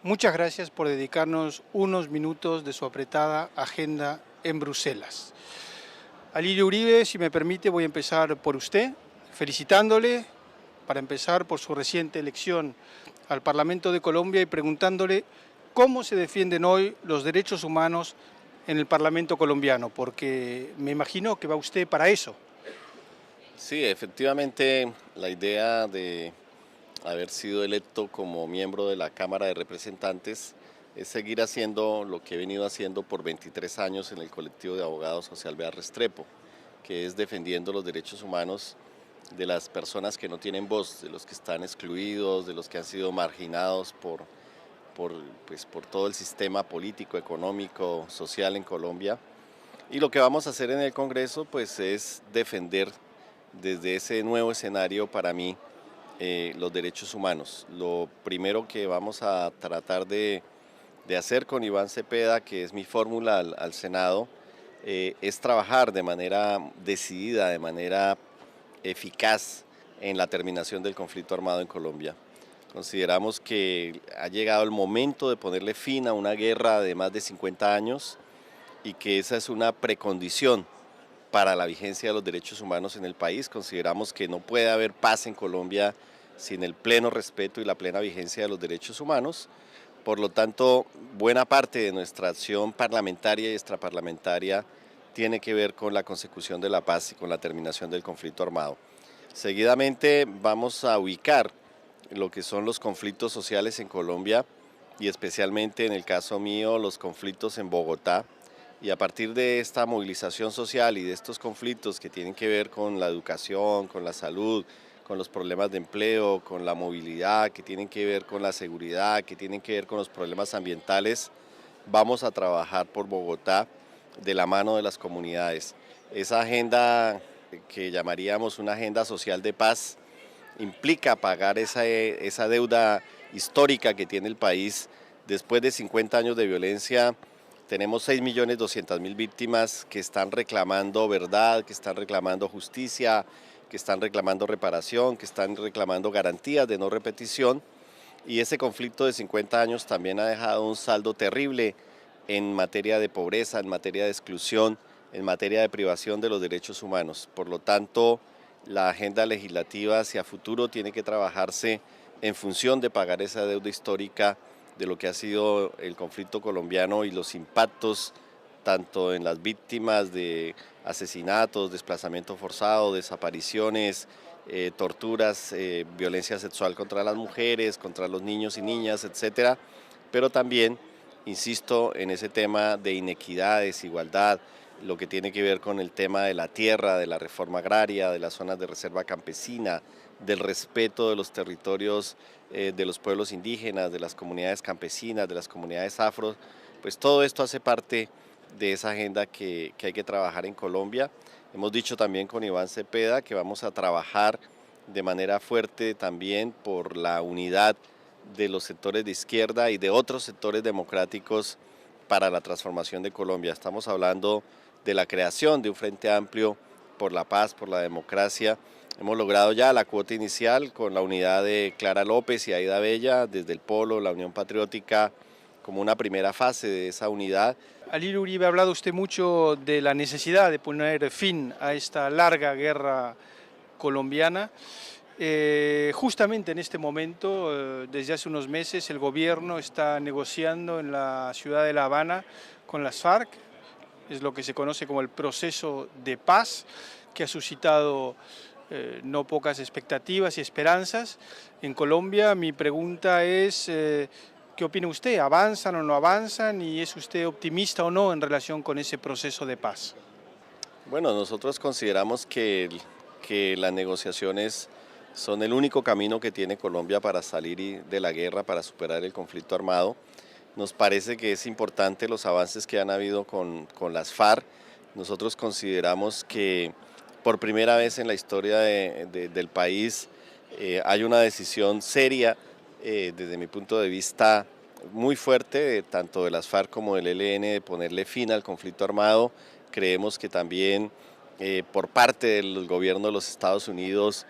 Muchas gracias por dedicarnos unos minutos de su apretada agenda en Bruselas. Alirio Uribe, si me permite, voy a empezar por usted, felicitándole, para empezar, por su reciente elección al Parlamento de Colombia y preguntándole cómo se defienden hoy los derechos humanos en el Parlamento colombiano, porque me imagino que va usted para eso. Sí, efectivamente, la idea de haber sido electo como miembro de la Cámara de Representantes es seguir haciendo lo que he venido haciendo por 23 años en el colectivo de abogados José Alvear Restrepo, que es defendiendo los derechos humanos de las personas que no tienen voz, de los que están excluidos, de los que han sido marginados por, por todo el sistema político, económico, social en Colombia. Y lo que vamos a hacer en el Congreso pues es defender desde ese nuevo escenario para mí los derechos humanos. Lo primero que vamos a tratar de hacer con Iván Cepeda, que es mi fórmula al Senado, es trabajar de manera decidida, de manera eficaz en la terminación del conflicto armado en Colombia. Consideramos que ha llegado el momento de ponerle fin a una guerra de más de 50 años y que esa es una precondición para la vigencia de los derechos humanos en el país. Consideramos que no puede haber paz en Colombia sin el pleno respeto y la plena vigencia de los derechos humanos. Por lo tanto, buena parte de nuestra acción parlamentaria y extraparlamentaria tiene que ver con la consecución de la paz y con la terminación del conflicto armado. Seguidamente vamos a ubicar lo que son los conflictos sociales en Colombia y especialmente en el caso mío los conflictos en Bogotá, y a partir de esta movilización social y de estos conflictos que tienen que ver con la educación, con la salud, con los problemas de empleo, con la movilidad, que tienen que ver con la seguridad, que tienen que ver con los problemas ambientales, vamos a trabajar por Bogotá de la mano de las comunidades. Esa agenda que llamaríamos una agenda social de paz implica pagar esa deuda histórica que tiene el país después de 50 años de violencia. Tenemos 6.200.000 víctimas que están reclamando verdad, que están reclamando justicia, que están reclamando reparación, que están reclamando garantías de no repetición. Y ese conflicto de 50 años también ha dejado un saldo terrible en materia de pobreza, en materia de exclusión, en materia de privación de los derechos humanos. Por lo tanto, la agenda legislativa hacia futuro tiene que trabajarse en función de pagar esa deuda histórica de lo que ha sido el conflicto colombiano y los impactos tanto en las víctimas de asesinatos, desplazamiento forzado, desapariciones, torturas, violencia sexual contra las mujeres, contra los niños y niñas, etcétera, pero también, insisto, en ese tema de inequidad, desigualdad, lo que tiene que ver con el tema de la tierra, de la reforma agraria, de las zonas de reserva campesina, del respeto de los territorios de los pueblos indígenas, de las comunidades campesinas, de las comunidades afro, pues todo esto hace parte de esa agenda que hay que trabajar en Colombia. Hemos dicho también con Iván Cepeda que vamos a trabajar de manera fuerte también por la unidad de los sectores de izquierda y de otros sectores democráticos para la transformación de Colombia. Estamos hablando de la creación de un frente amplio por la paz, por la democracia. Hemos logrado ya la cuota inicial con la unidad de Clara López y Aida Bella desde el Polo, la Unión Patriótica, como una primera fase de esa unidad. Alirio Uribe, ha hablado usted mucho de la necesidad de poner fin a esta larga guerra colombiana. Justamente en este momento, desde hace unos meses, el gobierno está negociando en la ciudad de La Habana con las FARC, es lo que se conoce como el proceso de paz, que ha suscitado no pocas expectativas y esperanzas. En Colombia, mi pregunta es, ¿qué opina usted? ¿Avanzan o no avanzan? ¿Y es usted optimista o no en relación con ese proceso de paz? Bueno, nosotros consideramos que las negociaciones son el único camino que tiene Colombia para salir de la guerra, para superar el conflicto armado. Nos parece que es importante los avances que han habido con las FARC. Nosotros consideramos que por primera vez en la historia del país hay una decisión seria, desde mi punto de vista muy fuerte, tanto de las FARC como del ELN, de ponerle fin al conflicto armado. Creemos que también por parte del gobierno de los Estados Unidos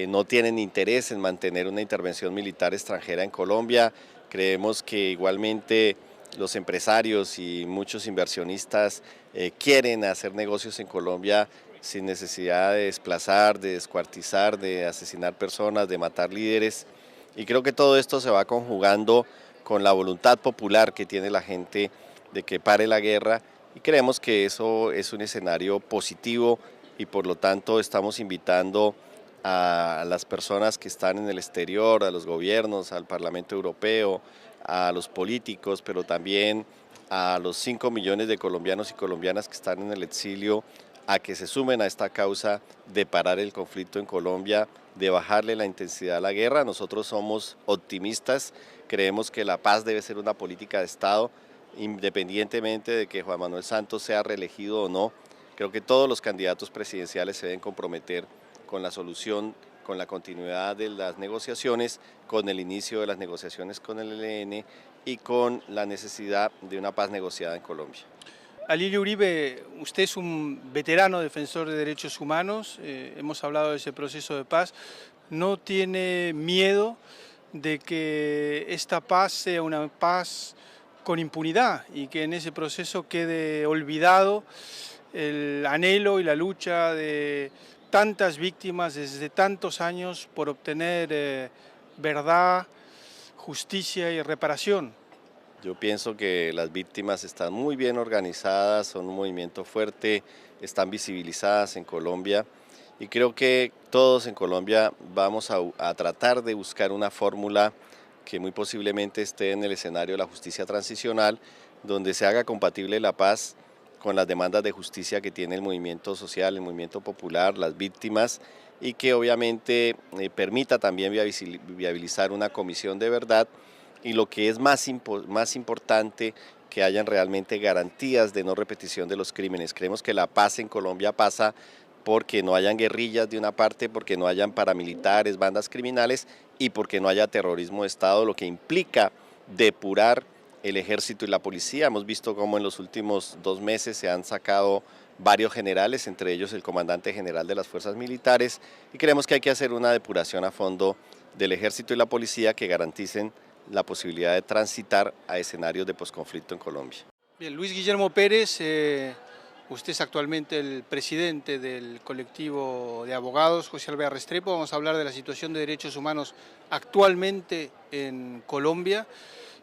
no tienen interés en mantener una intervención militar extranjera en Colombia. Creemos que igualmente los empresarios y muchos inversionistas quieren hacer negocios en Colombia sin necesidad de desplazar, de descuartizar, de asesinar personas, de matar líderes. Y creo que todo esto se va conjugando con la voluntad popular que tiene la gente de que pare la guerra, y creemos que eso es un escenario positivo, y por lo tanto estamos invitando a las personas que están en el exterior, a los gobiernos, al Parlamento Europeo, a los políticos, pero también a los 5 millones de colombianos y colombianas que están en el exilio, a que se sumen a esta causa de parar el conflicto en Colombia, de bajarle la intensidad a la guerra. Nosotros somos optimistas, creemos que la paz debe ser una política de Estado, independientemente de que Juan Manuel Santos sea reelegido o no. Creo que todos los candidatos presidenciales se deben comprometer con la solución, con la continuidad de las negociaciones, con el inicio de las negociaciones con el ELN y con la necesidad de una paz negociada en Colombia. Alirio Uribe, usted es un veterano defensor de derechos humanos, hemos hablado de ese proceso de paz. ¿No tiene miedo de que esta paz sea una paz con impunidad y que en ese proceso quede olvidado el anhelo y la lucha de tantas víctimas desde tantos años por obtener verdad, justicia y reparación? Yo pienso que las víctimas están muy bien organizadas, son un movimiento fuerte, están visibilizadas en Colombia, y creo que todos en Colombia vamos a tratar de buscar una fórmula que muy posiblemente esté en el escenario de la justicia transicional, donde se haga compatible la paz con las demandas de justicia que tiene el movimiento social, el movimiento popular, las víctimas, y que obviamente permita también viabilizar una comisión de verdad, y lo que es más importante, que hayan realmente garantías de no repetición de los crímenes. Creemos que la paz en Colombia pasa porque no hayan guerrillas de una parte, porque no hayan paramilitares, bandas criminales, y porque no haya terrorismo de Estado, lo que implica depurar el ejército y la policía. Hemos visto cómo en los últimos 2 meses se han sacado varios generales, entre ellos el comandante general de las fuerzas militares, y creemos que hay que hacer una depuración a fondo del ejército y la policía que garanticen la posibilidad de transitar a escenarios de posconflicto en Colombia. Bien, Luis Guillermo Pérez, usted es actualmente el presidente del colectivo de abogados José Alvear Restrepo. Vamos a hablar de la situación de derechos humanos actualmente en Colombia.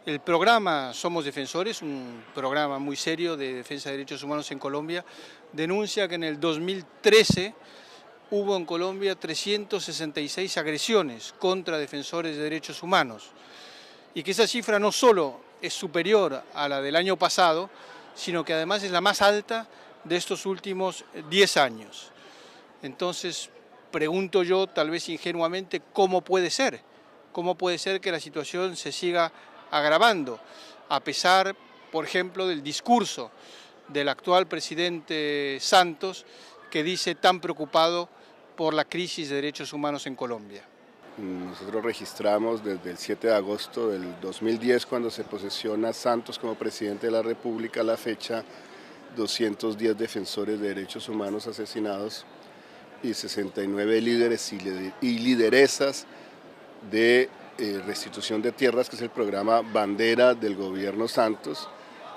El programa Somos Defensores, un programa muy serio de defensa de derechos humanos en Colombia, denuncia que en el 2013 hubo en Colombia 366 agresiones contra defensores de derechos humanos, y que esa cifra no solo es superior a la del año pasado, sino que además es la más alta de estos últimos 10 años. Entonces, pregunto yo, tal vez ingenuamente, ¿cómo puede ser? ¿Cómo puede ser que la situación se siga agravando, a pesar, por ejemplo, del discurso del actual presidente Santos, que dice tan preocupado por la crisis de derechos humanos en Colombia? Nosotros registramos desde el 7 de agosto del 2010, cuando se posesiona Santos como presidente de la República, a la fecha, 210 defensores de derechos humanos asesinados y 69 líderes y lideresas de restitución de tierras, que es el programa bandera del gobierno Santos,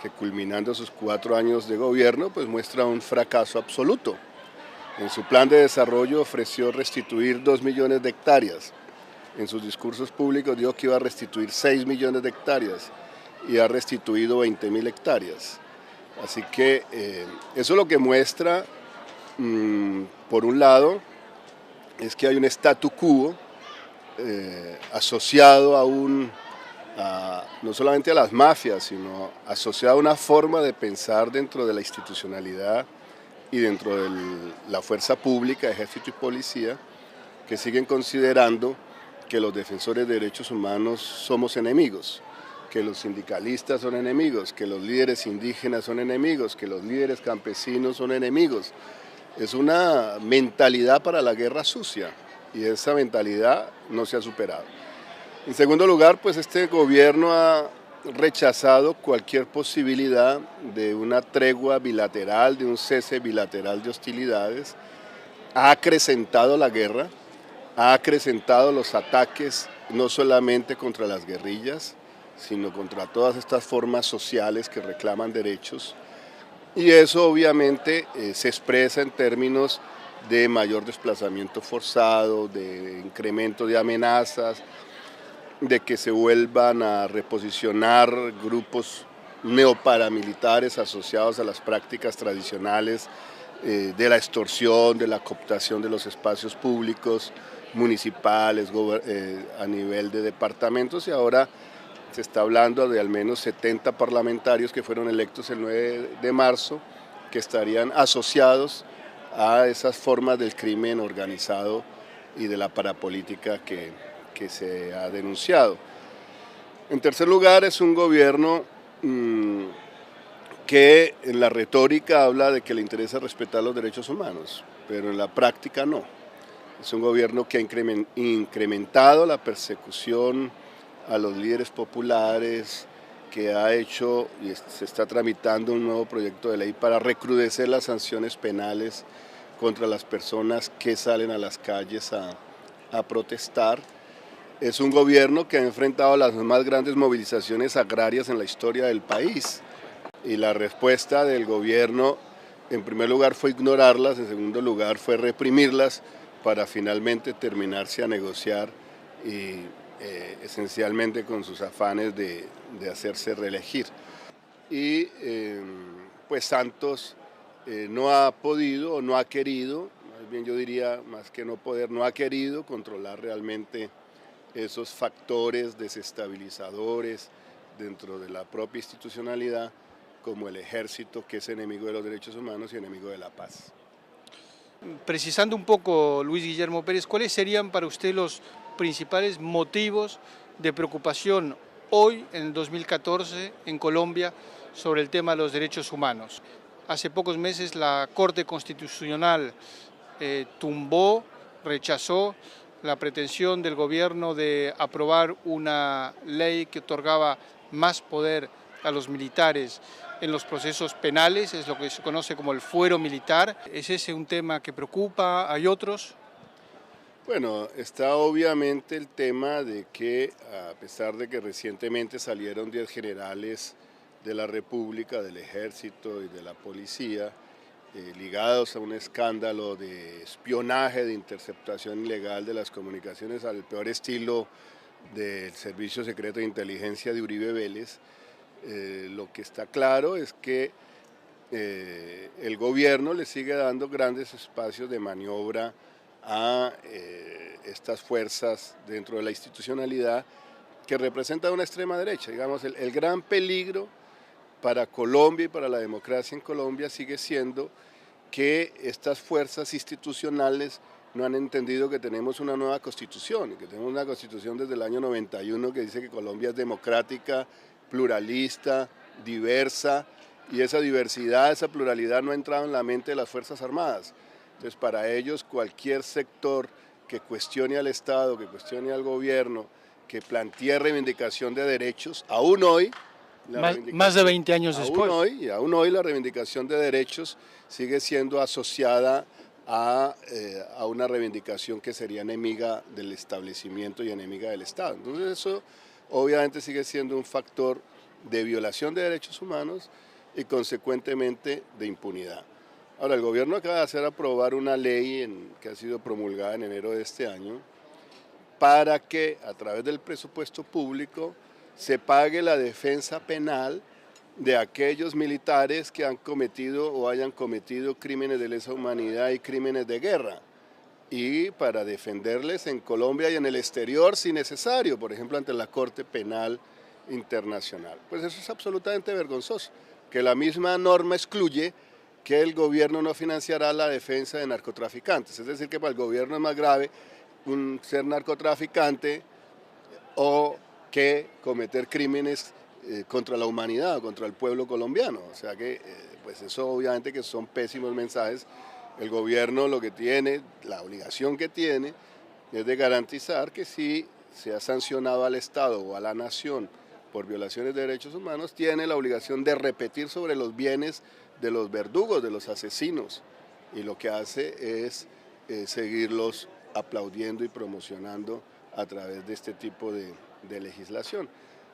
que culminando sus 4 años de gobierno, pues muestra un fracaso absoluto. En su plan de desarrollo ofreció restituir 2 millones de hectáreas. En sus discursos públicos dijo que iba a restituir 6 millones de hectáreas y ha restituido 20.000 hectáreas. Así que eso lo que muestra, por un lado, es que hay un statu quo asociado no solamente a las mafias, sino asociado a una forma de pensar dentro de la institucionalidad y dentro de la fuerza pública, ejército y policía, que siguen considerando que los defensores de derechos humanos somos enemigos, que los sindicalistas son enemigos, que los líderes indígenas son enemigos, que los líderes campesinos son enemigos. Es una mentalidad para la guerra sucia, y esa mentalidad no se ha superado. En segundo lugar, pues este gobierno ha rechazado cualquier posibilidad de una tregua bilateral, de un cese bilateral de hostilidades, ha acrecentado la guerra, ha acrecentado los ataques no solamente contra las guerrillas, sino contra todas estas formas sociales que reclaman derechos. Y eso obviamente se expresa en términos de mayor desplazamiento forzado, de incremento de amenazas, de que se vuelvan a reposicionar grupos neoparamilitares asociados a las prácticas tradicionales de la extorsión, de la cooptación de los espacios públicos, municipales, a nivel de departamentos, y ahora se está hablando de al menos 70 parlamentarios que fueron electos el 9 de marzo, que estarían asociados a esas formas del crimen organizado y de la parapolítica que se ha denunciado. En tercer lugar, es un gobierno que en la retórica habla de que le interesa respetar los derechos humanos, pero en la práctica no. Es un gobierno que ha incrementado la persecución a los líderes populares, que ha hecho y se está tramitando un nuevo proyecto de ley para recrudecer las sanciones penales contra las personas que salen a las calles a protestar. Es un gobierno que ha enfrentado las más grandes movilizaciones agrarias en la historia del país, y la respuesta del gobierno en primer lugar fue ignorarlas, en segundo lugar fue reprimirlas para finalmente terminarse a negociar y esencialmente con sus afanes de hacerse reelegir. Y pues Santos no ha podido o no ha querido, más bien yo diría más que no poder, no ha querido controlar realmente esos factores desestabilizadores dentro de la propia institucionalidad, como el ejército, que es enemigo de los derechos humanos y enemigo de la paz. Precisando un poco, Luis Guillermo Pérez, ¿cuáles serían para usted los principales motivos de preocupación hoy, en el 2014, en Colombia, sobre el tema de los derechos humanos? Hace pocos meses la Corte Constitucional rechazó la pretensión del gobierno de aprobar una ley que otorgaba más poder a los militares en los procesos penales, es lo que se conoce como el fuero militar. ¿Es ese un tema que preocupa? ¿Hay otros? Bueno, está obviamente el tema de que, a pesar de que recientemente salieron 10 generales de la República, del Ejército y de la Policía, ligados a un escándalo de espionaje, de interceptación ilegal de las comunicaciones al peor estilo del Servicio Secreto de Inteligencia de Uribe Vélez, lo que está claro es que el gobierno le sigue dando grandes espacios de maniobra a estas fuerzas dentro de la institucionalidad que representan una extrema derecha. Digamos, el gran peligro para Colombia y para la democracia en Colombia sigue siendo que estas fuerzas institucionales no han entendido que tenemos una nueva constitución, y que tenemos una constitución desde el año 91 que dice que Colombia es democrática, pluralista, diversa, y esa diversidad, esa pluralidad no ha entrado en la mente de las Fuerzas Armadas. Entonces, para ellos, cualquier sector que cuestione al Estado, que cuestione al gobierno, que plantee reivindicación de derechos, aún hoy, más de 20 años después. Aún hoy la reivindicación de derechos sigue siendo asociada a una reivindicación que sería enemiga del establecimiento y enemiga del Estado. Entonces eso obviamente sigue siendo un factor de violación de derechos humanos y consecuentemente de impunidad. Ahora, el gobierno acaba de aprobar una ley que ha sido promulgada en enero de este año para que a través del presupuesto público se pague la defensa penal de aquellos militares que han cometido o hayan cometido crímenes de lesa humanidad y crímenes de guerra, y para defenderles en Colombia y en el exterior si necesario, por ejemplo ante la Corte Penal Internacional. Pues eso es absolutamente vergonzoso, que la misma norma excluye que el gobierno no financiará la defensa de narcotraficantes, es decir que para el gobierno es más grave ser narcotraficante o que cometer crímenes contra la humanidad, contra el pueblo colombiano. O sea que, pues eso obviamente que son pésimos mensajes. El gobierno lo que tiene, la obligación que tiene, es de garantizar que si se ha sancionado al Estado o a la nación por violaciones de derechos humanos, tiene la obligación de repetir sobre los bienes de los verdugos, de los asesinos. Y lo que hace es seguirlos aplaudiendo y promocionando a través de este tipo de legislación.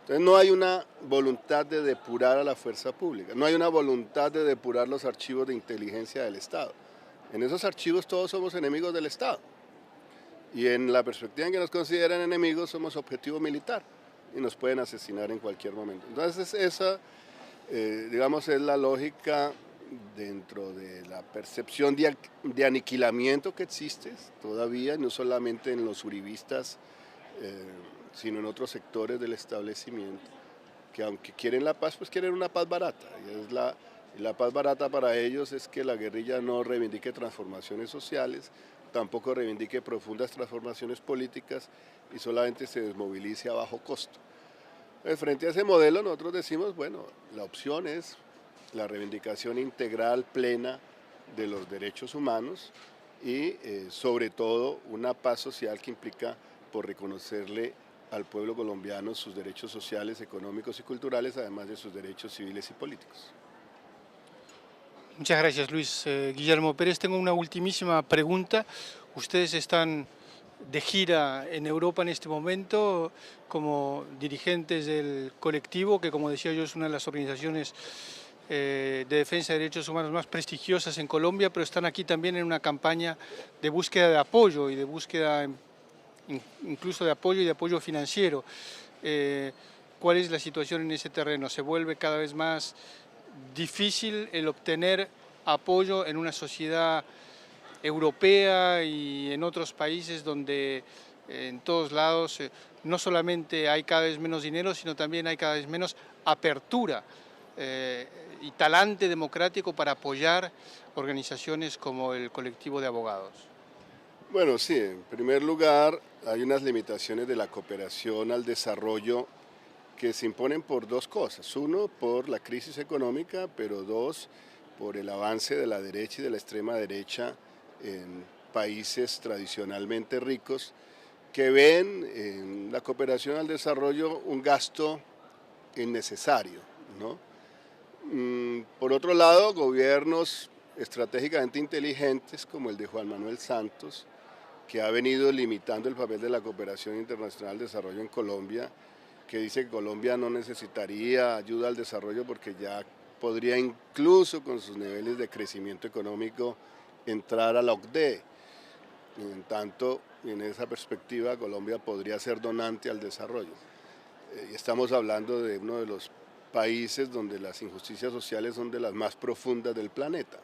Entonces no hay una voluntad de depurar a la fuerza pública, no hay una voluntad de depurar los archivos de inteligencia del Estado. En esos archivos todos somos enemigos del Estado. Y en la perspectiva en que nos consideran enemigos somos objetivo militar y nos pueden asesinar en cualquier momento. Entonces esa, digamos, es la lógica dentro de la percepción de aniquilamiento que existe todavía, no solamente en los uribistas, sino en otros sectores del establecimiento, que aunque quieren la paz, pues quieren una paz barata. Y la paz barata para ellos es que la guerrilla no reivindique transformaciones sociales, tampoco reivindique profundas transformaciones políticas y solamente se desmovilice a bajo costo. Frente a ese modelo nosotros decimos, bueno, la opción es la reivindicación integral, plena de los derechos humanos y sobre todo una paz social que implica por reconocerle al pueblo colombiano sus derechos sociales, económicos y culturales, además de sus derechos civiles y políticos. Muchas gracias, Luis. Guillermo Pérez, tengo una ultimísima pregunta. Ustedes están de gira en Europa en este momento como dirigentes del colectivo, que como decía yo es una de las organizaciones de defensa de derechos humanos más prestigiosas en Colombia, pero están aquí también en una campaña de búsqueda de apoyo y de búsqueda incluso de apoyo financiero. ¿Cuál es la situación en ese terreno? ¿Se vuelve cada vez más difícil el obtener apoyo en una sociedad europea y en otros países donde en todos lados no solamente hay cada vez menos dinero, sino también hay cada vez menos apertura y talante democrático para apoyar organizaciones como el colectivo de abogados? Bueno, sí, en primer lugar hay unas limitaciones de la cooperación al desarrollo que se imponen por dos cosas. Uno, por la crisis económica, pero dos, por el avance de la derecha y de la extrema derecha en países tradicionalmente ricos que ven en la cooperación al desarrollo un gasto innecesario, ¿no? Por otro lado, gobiernos estratégicamente inteligentes como el de Juan Manuel Santos, que ha venido limitando el papel de la cooperación internacional al desarrollo en Colombia, que dice que Colombia no necesitaría ayuda al desarrollo porque ya podría incluso con sus niveles de crecimiento económico entrar a la OCDE. En tanto, en esa perspectiva, Colombia podría ser donante al desarrollo. Estamos hablando de uno de los países donde las injusticias sociales son de las más profundas del planeta.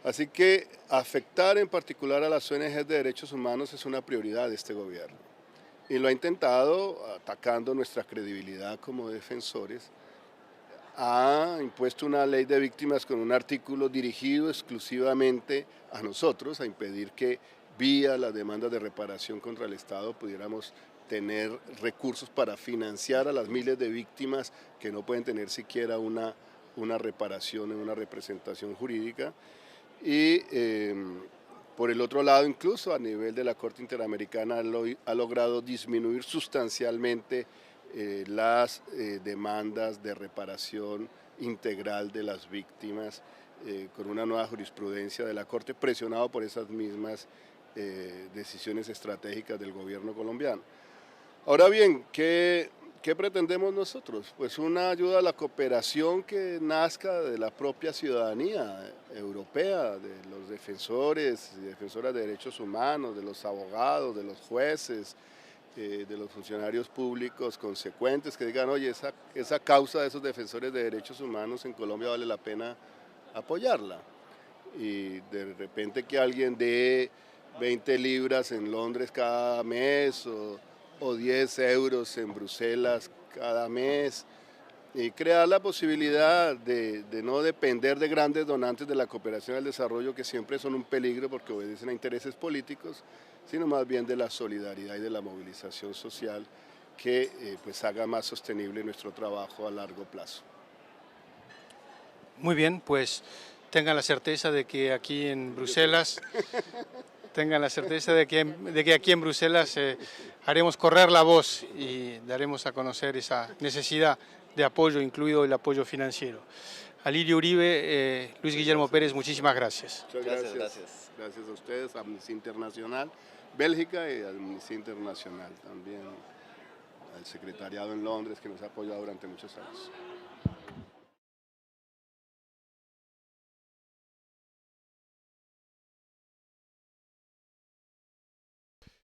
Así que afectar en particular a las ONG de derechos humanos es una prioridad de este gobierno. Y lo ha intentado atacando nuestra credibilidad como defensores. Ha impuesto una ley de víctimas con un artículo dirigido exclusivamente a nosotros, a impedir que vía las demandas de reparación contra el Estado pudiéramos tener recursos para financiar a las miles de víctimas que no pueden tener siquiera una reparación en una representación jurídica. Y por el otro lado, incluso a nivel de la Corte Interamericana ha logrado disminuir sustancialmente las demandas de reparación integral de las víctimas con una nueva jurisprudencia de la Corte, presionado por esas mismas decisiones estratégicas del gobierno colombiano. Ahora bien, ¿qué pretendemos nosotros? Pues una ayuda a la cooperación que nazca de la propia ciudadanía europea, de los defensores y defensoras de derechos humanos, de los abogados, de los jueces, de los funcionarios públicos consecuentes que digan, oye, esa causa de esos defensores de derechos humanos en Colombia vale la pena apoyarla. Y de repente que alguien dé 20 libras en Londres cada mes o 10 euros en Bruselas cada mes y crear la posibilidad de no depender de grandes donantes de la cooperación al desarrollo que siempre son un peligro porque obedecen a intereses políticos, sino más bien de la solidaridad y de la movilización social que pues haga más sostenible nuestro trabajo a largo plazo. Muy bien, pues tengan la certeza de que aquí en Bruselas tengan la certeza de que aquí en Bruselas haremos correr la voz y daremos a conocer esa necesidad de apoyo, incluido el apoyo financiero. Alirio Uribe, Luis Guillermo Pérez, muchísimas gracias. Muchas gracias. Gracias a ustedes, a Amnistía Internacional, Bélgica y a Amnistía Internacional también, al secretariado en Londres que nos ha apoyado durante muchos años.